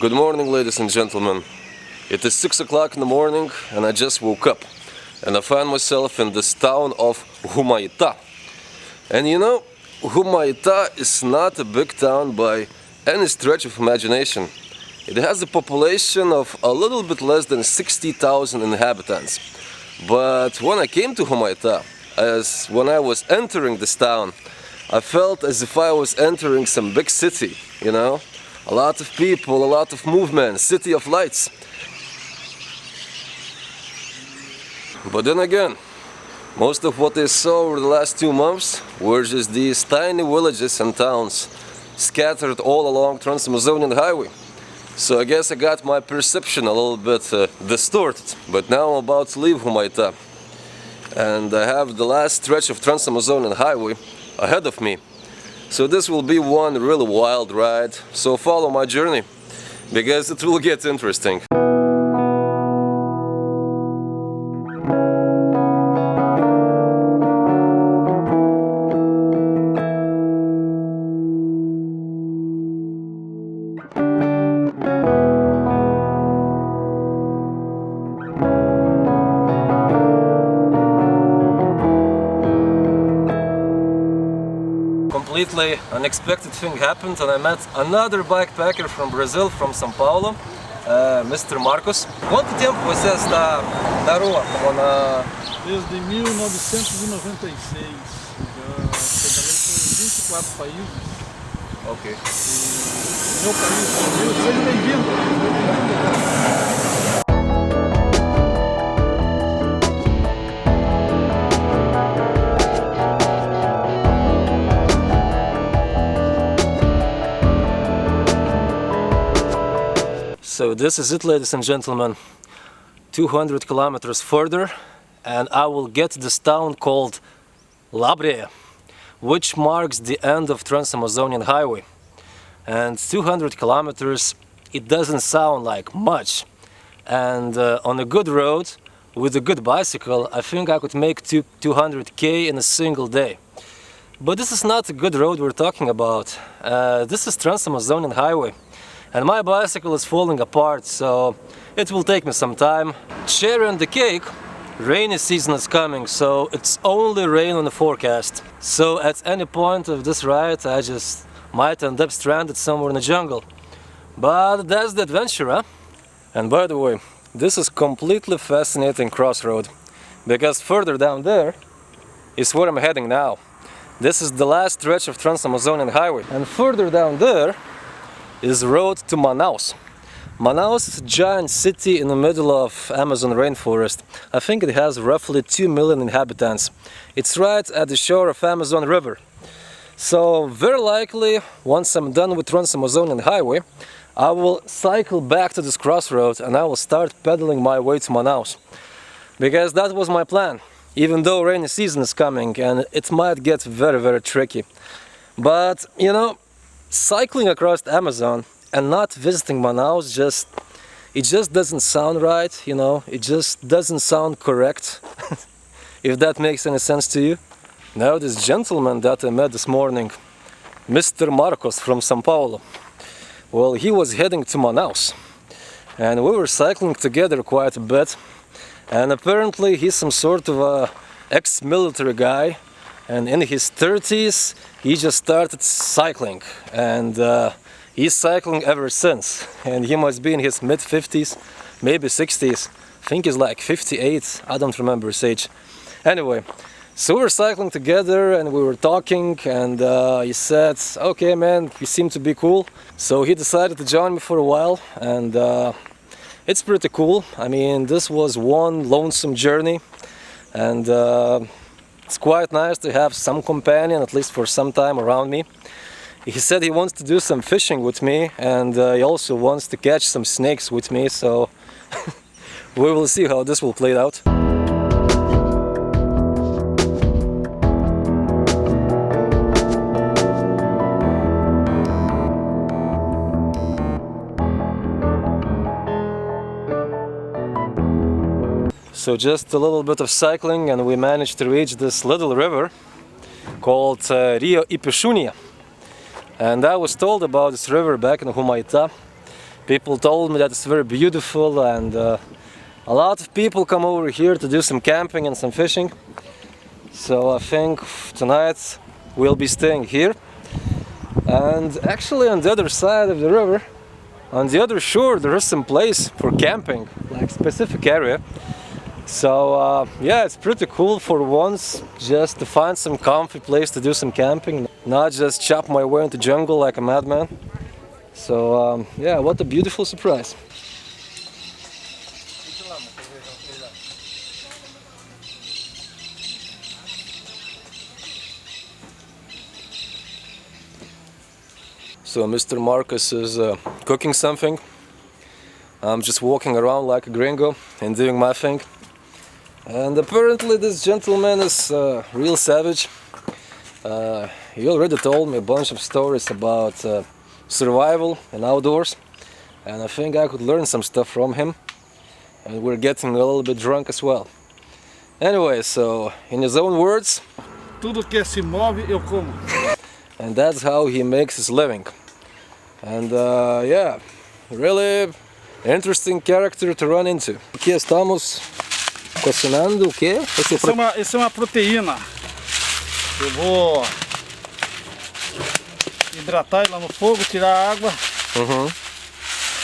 Good morning, ladies and gentlemen. It is 6 o'clock in the morning and I just woke up. And I find myself in this town of Humaita. And you know, Humaita is not a big town by any stretch of imagination. It has a population of a little bit less than 60,000 inhabitants. But when I came to Humaita, as when I was entering this town, I felt as if I was entering some big city, you know? A lot of people, a lot of movement, city of lights. But then again, most of what I saw over the last 2 months were just these tiny villages and towns scattered all along Trans-Amazonian Highway. So I guess I got my perception a little bit distorted. But now I'm about to leave Humaita. And I have the last stretch of Trans-Amazonian Highway ahead of me. So this will be one really wild ride. So follow my journey, because it will get interesting. Completely unexpected thing happened, and I met another bikepacker from Brazil, from São Paulo, Mr. Marcos. Quanto tempo você está na rua? Desde 1996. Já pedalei por 24 países. Ok. E meu país, Brasil, seja bem-vindo. So this is it, ladies and gentlemen, 200 kilometers further and I will get to this town called Labreia, which marks the end of Trans-Amazonian Highway. And 200 kilometers, it doesn't sound like much. And on a good road, with a good bicycle, I think I could make 200k in a single day. But this is not a good road we're talking about. This is Trans-Amazonian Highway. And my bicycle is falling apart, so it will take me some time. Cherry on the cake, rainy season is coming, so it's only rain on the forecast. So at any point of this ride, I just might end up stranded somewhere in the jungle. But that's the adventure, huh? And by the way, this is completely fascinating crossroad, because further down there is where I'm heading now. This is the last stretch of Trans-Amazonian Highway. And further down there is road to Manaus. Manaus is a giant city in the middle of Amazon rainforest. I think it has roughly 2 million inhabitants. It's right at the shore of Amazon River. So very likely, once I'm done with Trans-Amazonian Highway, I will cycle back to this crossroad and I will start pedaling my way to Manaus. Because that was my plan, even though rainy season is coming and it might get very, very tricky. But, you know, cycling across the Amazon and not visiting Manaus it just doesn't sound right, you know, it just doesn't sound correct, if that makes any sense to you. Now this gentleman that I met this morning, Mr. Marcos from São Paulo, well, he was heading to Manaus and we were cycling together quite a bit, and apparently he's some sort of a ex-military guy. And in his 30s, he just started cycling, and he's cycling ever since. And he must be in his mid-50s, maybe 60s. I think he's like 58, I don't remember his age. Anyway, so we were cycling together and we were talking, and he said, okay man, you seem to be cool. So he decided to join me for a while, and it's pretty cool. I mean, this was one lonesome journey, and it's quite nice to have some companion, at least for some time, around me. He said he wants to do some fishing with me, and he also wants to catch some snakes with me, so we will see how this will play out. So just a little bit of cycling and we managed to reach this little river called Rio Ipixunia. And I was told about this river back in Humaita People told me that it's very beautiful, and a lot of people come over here to do some camping and some fishing. So I think tonight we'll be staying here. And actually on the other side of the river, on the other shore, there is some place for camping, like specific area. So yeah, it's pretty cool for once just to find some comfy place to do some camping, not just chop my way into jungle like a madman. So yeah, what a beautiful surprise. So Mr. Marcus is cooking something. I'm just walking around like a gringo and doing my thing. And apparently this gentleman is real savage. He already told me a bunch of stories about survival and outdoors, and I think I could learn some stuff from him. And we're getting a little bit drunk as well. Anyway, so in his own words, Tudo que se move, eu como. and that's how he makes his living. And yeah, really interesting character to run into. Aqui estamos cocinando o quê? Essa é uma proteína. Eu vou hidratar ela no fogo, tirar a água. Uhum.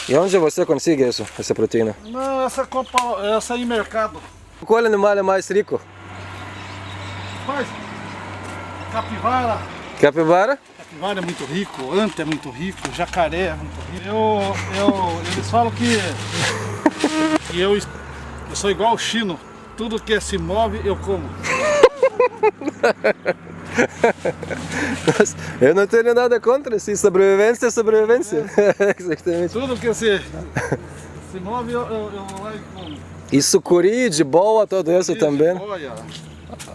E onde você consegue isso, essa proteína? Não, essa aí em mercado. Qual animal é mais rico? Mas, capivara. Capivara? Capivara é muito rico, anta é muito rico, jacaré é muito rico. Eles falam que eu sou igual ao chino. Tudo que se move, eu como. Eu não tenho nada contra, se sobrevivência é sobrevivência. Exatamente. Tudo que se move, eu vou lá e como. E sucuri, de boa, tudo isso também? Olha,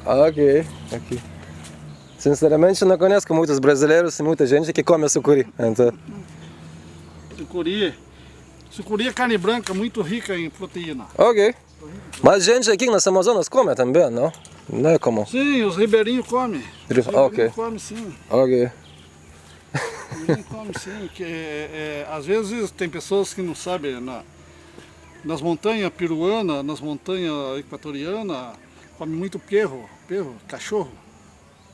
Ok, ok. Sinceramente não conheço muitos brasileiros e muita gente que come sucuri. Então... sucuri é carne branca, muito rica em proteína. Ok. Mas gente aqui nas Amazonas come também, não? Não é comum? Sim, os ribeirinhos comem. Os Ok. ribeirinhos comem sim. Ok. Os ribeirinhos comem sim. Às vezes tem pessoas que não sabem, nas montanhas peruanas, nas montanhas equatorianas, come muito perro, cachorro.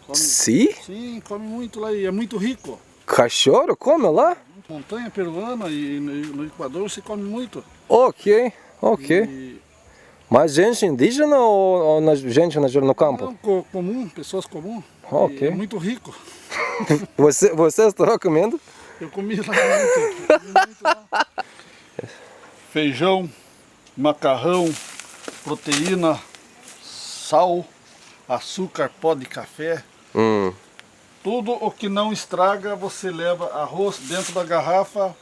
Come, Sim? sim, come muito lá e é muito rico. Cachorro come lá? Montanha peruana e no Equador se come muito. Ok, ok. E, Mas gente indígena ou gente no campo? não, comum, pessoas comuns. Ok. É muito rico. Você está comendo? Eu comi lá muito lá. Feijão, macarrão, proteína, sal, açúcar, pó de café. Tudo o que não estraga, você leva arroz dentro da garrafa,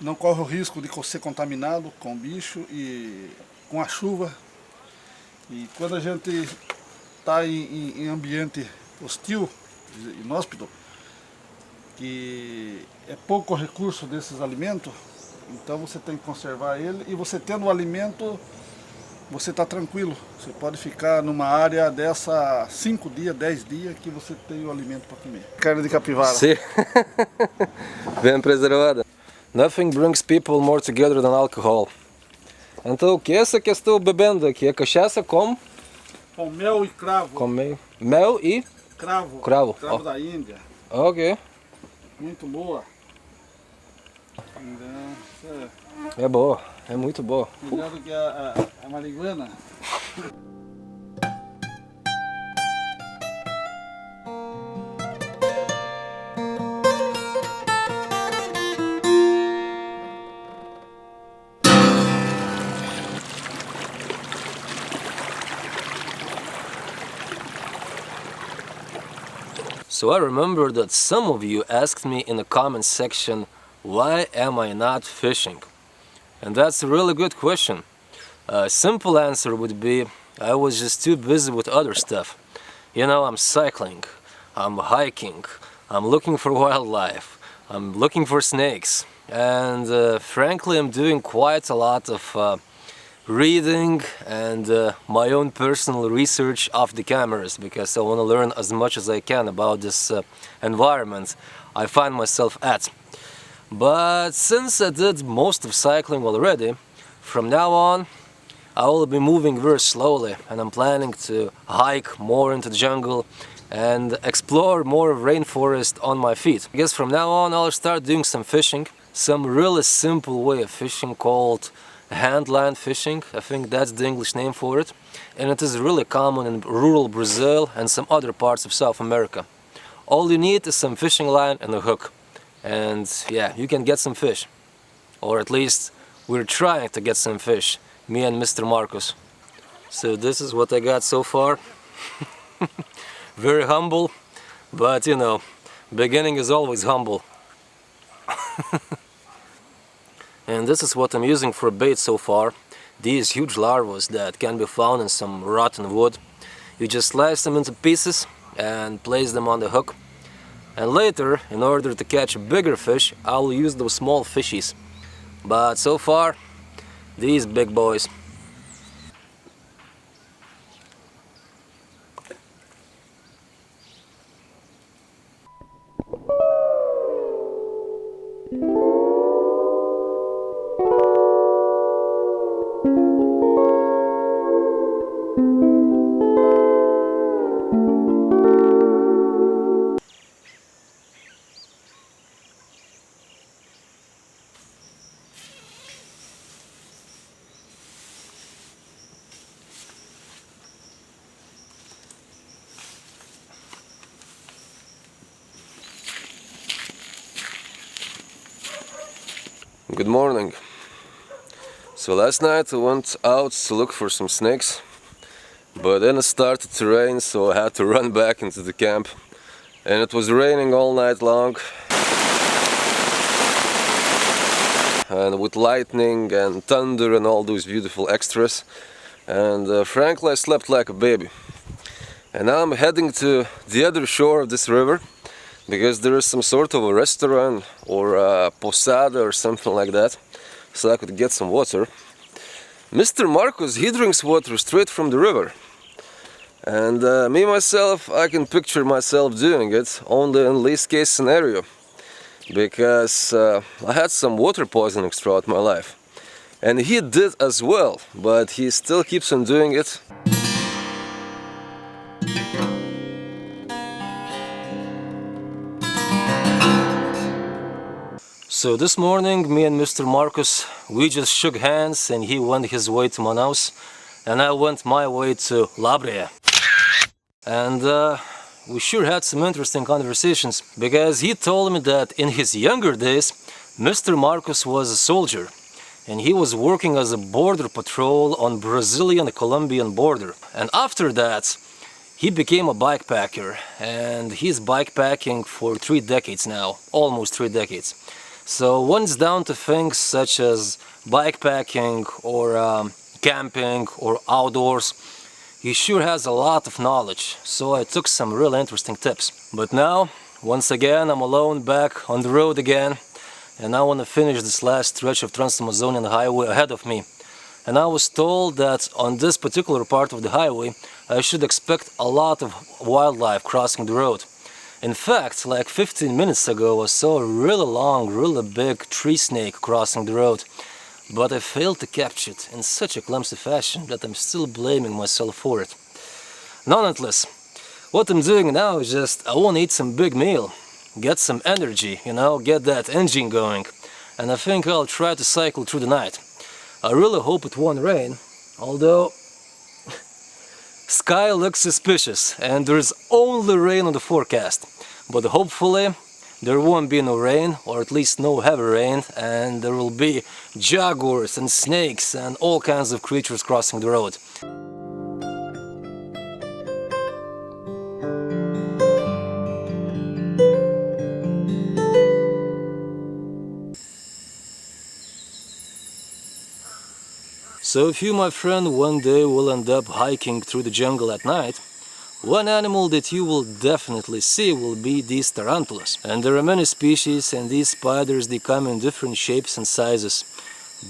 não corre o risco de ser contaminado com bicho e com a chuva. E quando a gente está em ambiente hostil, inóspito, que é pouco recurso desses alimentos, então você tem que conservar ele, e você tendo o alimento, você está tranquilo. Você pode ficar numa área dessa 5 dias, 10 dias que você tem o alimento para comer. Carne de capivara. Sim. Bem preservada. Nothing brings people more together than alcohol. Então o que é essa que estou bebendo aqui? É cachaça com? Com mel e cravo. Com mel e? Cravo. Cravo. Cravo da Índia. Ok. Muito boa. É boa, é muito boa. Melhor do que a marihuana. So I remember that some of you asked me in the comment section, why am I not fishing? And that's a really good question. A simple answer would be, I was just too busy with other stuff. You know, I'm cycling, I'm hiking, I'm looking for wildlife, I'm looking for snakes, and frankly I'm doing quite a lot of reading and my own personal research off the cameras, because I want to learn as much as I can about this environment I find myself at. But since I did most of cycling already, from now on I will be moving very slowly, and I'm planning to hike more into the jungle and explore more of rainforest on my feet. I guess from now on I'll start doing some fishing, some really simple way of fishing called handline fishing. I think that's the English name for it, and it is really common in rural Brazil and some other parts of South America. All you need is some fishing line and a hook, and yeah, you can get some fish, or at least we're trying to get some fish, me and Mr. Marcus. So this is what I got so far. Very humble, but you know, beginning is always humble. And this is what I'm using for bait so far. These huge larvae that can be found in some rotten wood. You just slice them into pieces and place them on the hook. And later, in order to catch a bigger fish, I'll use those small fishies. But so far, these big boys. Good morning. So last night I went out to look for some snakes, but then it started to rain, so I had to run back into the camp. And it was raining all night long, and with lightning and thunder and all those beautiful extras. And frankly, I slept like a baby. And now I'm heading to the other shore of this river, because there is some sort of a restaurant or a posada or something like that, so I could get some water. Mr. Marcus, he drinks water straight from the river. And me myself, I can picture myself doing it, only in least case scenario. Because I had some water poisoning throughout my life. And he did as well, but he still keeps on doing it. So this morning, me and Mr. Marcus, we just shook hands, and he went his way to Manaus, and I went my way to Labrea. And we sure had some interesting conversations, because he told me that in his younger days, Mr. Marcus was a soldier, and he was working as a border patrol on Brazilian-Colombian border. And after that, he became a bikepacker, and he's bikepacking for 3 decades now, almost 3 decades. So when it's down to things such as bikepacking or camping or outdoors, he sure has a lot of knowledge, so I took some really interesting tips. But now, once again, I'm alone back on the road again, and I want to finish this last stretch of Trans-Amazonian highway ahead of me. And I was told that on this particular part of the highway, I should expect a lot of wildlife crossing the road. In fact, like 15 minutes ago, I saw a really long, really big tree snake crossing the road. But I failed to capture it in such a clumsy fashion that I'm still blaming myself for it. Nonetheless, what I'm doing now is just, I want to eat some big meal, get some energy, you know, get that engine going. And I think I'll try to cycle through the night. I really hope it won't rain, although sky looks suspicious and there's only rain on the forecast. But hopefully there won't be no rain, or at least no heavy rain, and there will be jaguars and snakes and all kinds of creatures crossing the road. So if you, my friend, one day will end up hiking through the jungle at night, one animal that you will definitely see will be these tarantulas. And there are many species, and these spiders, they come in different shapes and sizes.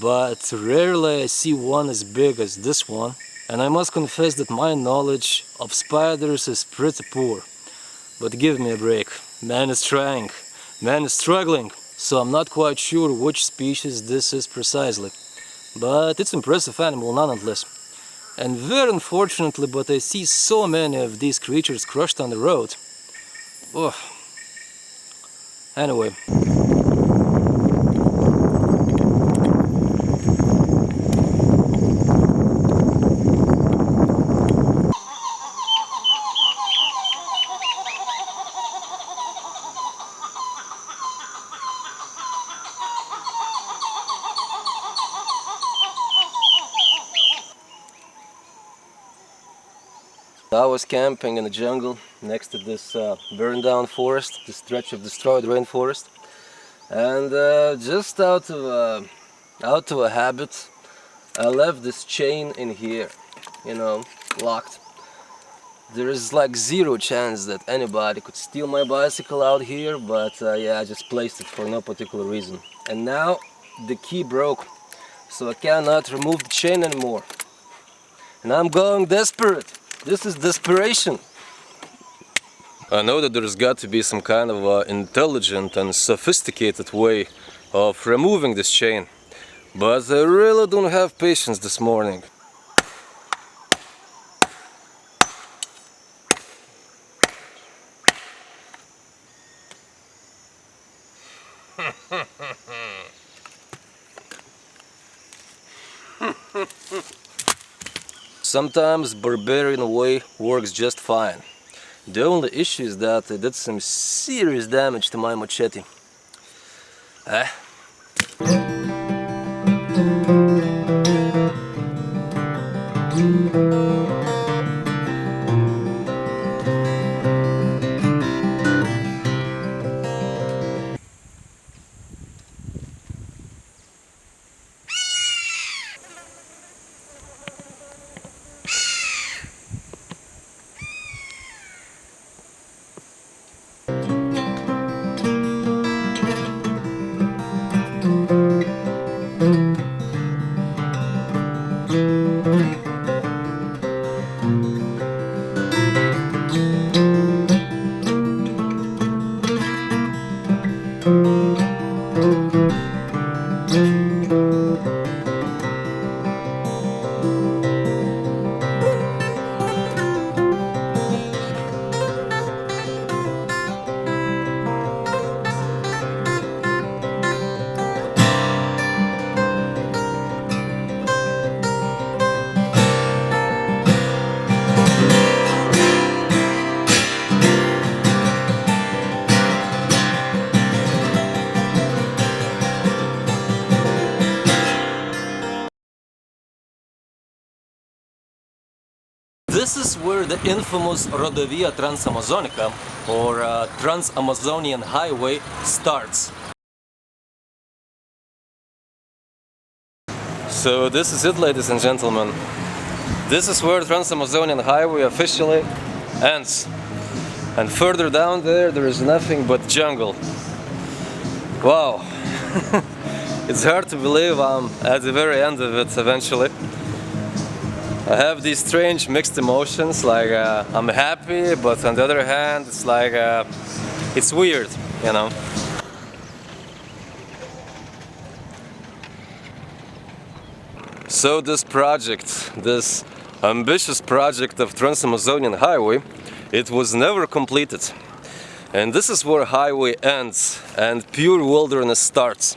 But rarely I see one as big as this one. And I must confess that my knowledge of spiders is pretty poor. But give me a break. Man is trying. Man is struggling. so I'm not quite sure which species this is precisely. But it's impressive animal nonetheless. And very unfortunately, but I see so many of these creatures crushed on the road. Ugh. Anyway. I was camping in the jungle next to this burned down forest, this stretch of destroyed rainforest, and just out of a habit, I left this chain in here, you know, locked. There is like zero chance that anybody could steal my bicycle out here, but yeah, I just placed it for no particular reason. And now the key broke, so I cannot remove the chain anymore. And I'm going desperate. This is desperation. I know that there's got to be some kind of intelligent and sophisticated way of removing this chain, but I really don't have patience this morning. Sometimes barbarian way works just fine. The only issue is that it did some serious damage to my machete. This is where the infamous Rodovia Transamazonica, or Trans-Amazonian Highway, starts. So this is it, ladies and gentlemen. This is where Trans-Amazonian Highway officially ends. And further down there, there is nothing but jungle. Wow. It's hard to believe I'm at the very end of it eventually. I have these strange mixed emotions, like I'm happy, but on the other hand, it's like, it's weird, you know. So this project, this ambitious project of Trans-Amazonian Highway, it was never completed. And this is where highway ends and pure wilderness starts.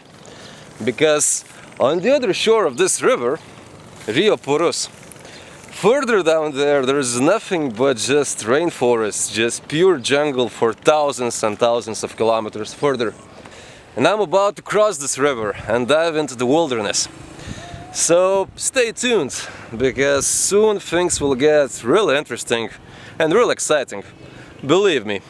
Because on the other shore of this river, Rio Purus, further down there, is nothing but just rainforest, just pure jungle for thousands and thousands of kilometers further. And I'm about to cross this river and dive into the wilderness. So stay tuned, because soon things will get really interesting and really exciting. Believe me.